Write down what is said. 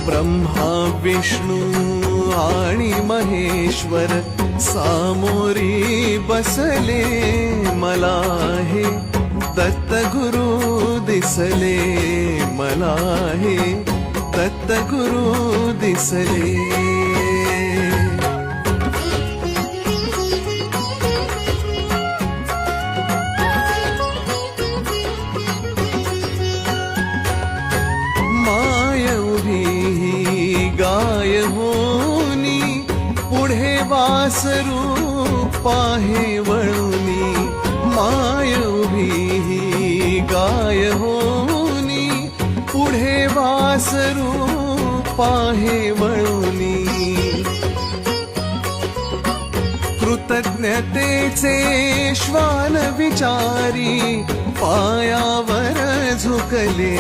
ब्रह्मा विष्णू आणि महेश्वर सामोरी बसले मला हे दत्त गुरु दिसले मला हे दत्त गुरु दिसले गाय होनी पुढे वासरू पाहे वळुनी माय उभी गाय होनी पुढे वासरू पाहे वळुनी कृतज्ञतेचे श्वान विचारी पायावर झुकले